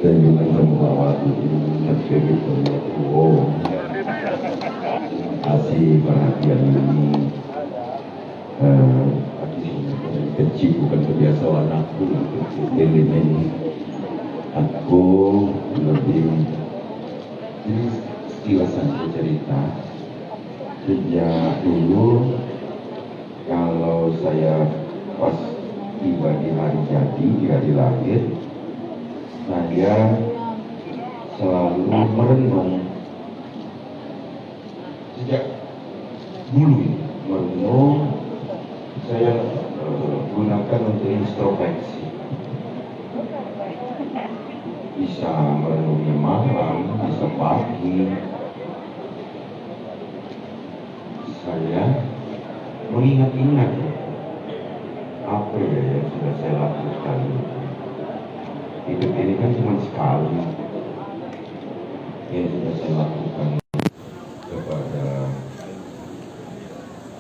dan juga membawa terjadi pembuat kasih perhatian ini kecil bukan kebiasaan aku ini aku lebih ini sekilasan cerita sejak dulu kalau saya pas tiba di hari jadi di hari lahir saya selalu merenung sejak dulu ini merenung saya gunakan untuk introspeksi bisa merenungnya malam bisa pagi saya mengingat-ingat apa ya yang sudah saya lakukan. Hidup ini kan cuma sekali yang sudah saya lakukan kepada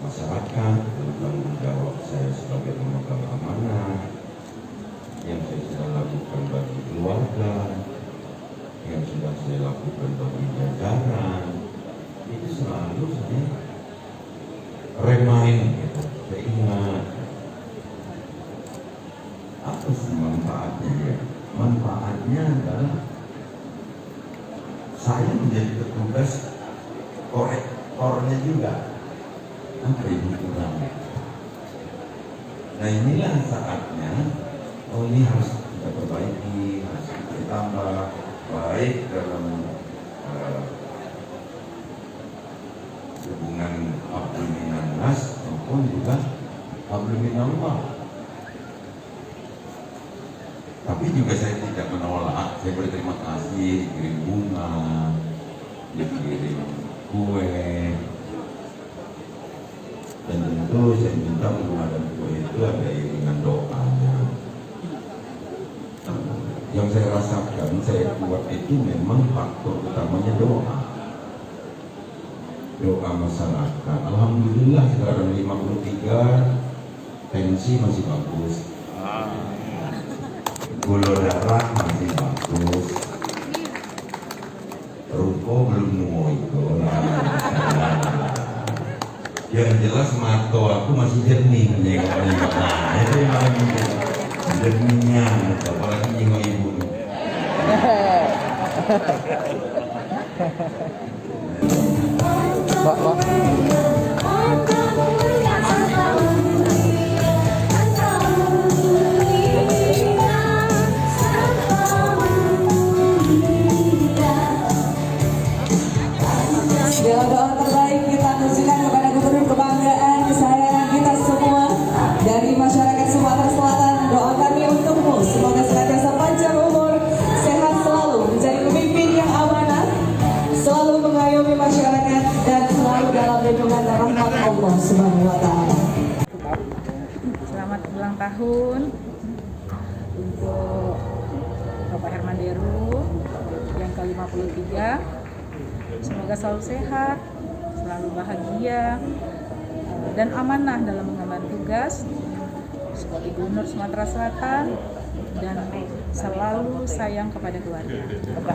masyarakat, tanggung jawab saya sebagai pemegang amanah, yang saya sudah lakukan bagi keluarga, yang sudah saya lakukan bagi jajaran, itu selalu saya remind gitu, saya ingat apa sih manfaatnya ya? Manfaatnya adalah saya menjadi petugas korektornya juga. Apa yang kurang? Nah inilah saatnya, oh ini harus kita perbaiki, harus kita tambah baik dalam hubungan hablum minannas maupun juga hablum minallah. Tapi juga saya tidak menolak, saya berterima kasih dikirim bunga, dikirim kue, dan tentu saya minta bunga dan kue itu ada iringan doanya. Yang saya rasakan, saya kuat itu memang faktor utamanya doa. Doa masyarakat. Alhamdulillah sekarang 53, tensi masih bagus. Gula darah masih bagus, ruko belum nemu itu. Yang jelas mato aku masih jernih nyengok. Nah itu yang lagi jernihnya, apalagi nyengok ibu. Pak. Doa terbaik kita tujukan kepada Gubernur kebanggaan kesayangan kita semua dari masyarakat Sumatera Selatan. Doa kami untukmu, semoga senantiasa panjang umur, sehat selalu, menjadi pemimpin yang amanah, selalu mengayomi masyarakat dan selalu dalam lindungan dan rahmat Allah Subhanahu wa taala. Selamat ulang tahun untuk Bapak Herman Deru yang ke-53. Semoga selalu sehat, selalu bahagia, dan amanah dalam mengemban tugas sebagai Gubernur Sumatera Selatan dan selalu sayang kepada keluarga.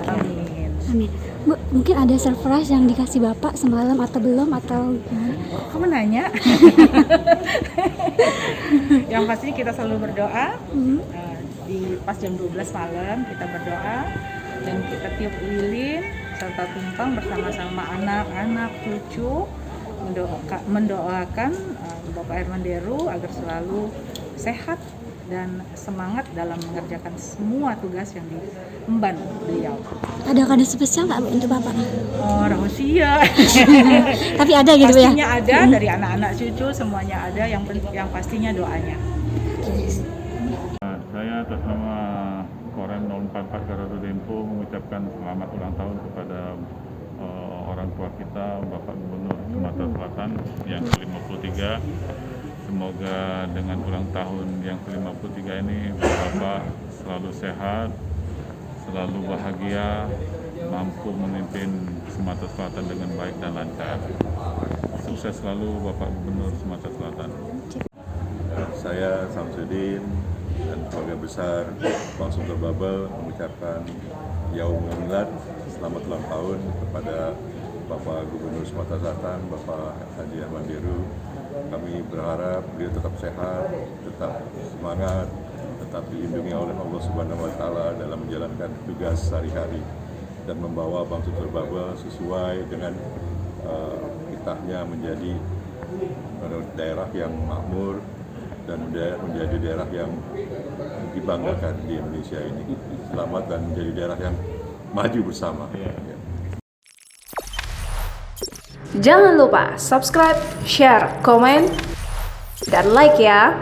Amin. Amin. Bu, mungkin ada surprise yang dikasih Bapak semalam atau belum atau gimana? Kamu nanya? Yang pasti kita selalu berdoa. Di pas jam 12 malam kita berdoa dan kita tiup lilin serta tumpang bersama-sama anak-anak, cucu, mendoakan Bapak Herman Deru agar selalu sehat dan semangat dalam mengerjakan semua tugas yang diemban beliau. Ada kado spesial nggak untuk Bapak? Oh, rahasia. Tapi ada gitu ya? Pastinya ada, dari anak-anak cucu semuanya ada, yang pastinya doanya. Saya atas nama Korem 044 Gardu Dempo mengucapkan selamat ulang tahun kepada orang tua kita, Bapak Gubernur Sumatera Selatan yang ke-53. Semoga dengan ulang tahun yang ke-53 ini Bapak selalu sehat, selalu bahagia, mampu memimpin Sumatera Selatan dengan baik dan lancar. Sukses selalu Bapak Gubernur Sumatera Selatan. Saya Samsudin dan keluarga besar Bang Sumber Babel mengucapkan Yaumul Milad, selamat ulang tahun kepada Bapak Gubernur Sumatera Selatan, Bapak Haji Ahmad Deru. Kami berharap beliau tetap sehat, tetap semangat, tetap dilindungi oleh Allah Subhanahu wa Ta'ala dalam menjalankan tugas sehari-hari dan membawa Bank Tutur Baba sesuai dengan kitahnya menjadi daerah yang makmur dan menjadi daerah yang dibanggakan di Indonesia ini. Selamat dan menjadi daerah yang maju bersama. Jangan lupa subscribe, share, komen, dan like ya.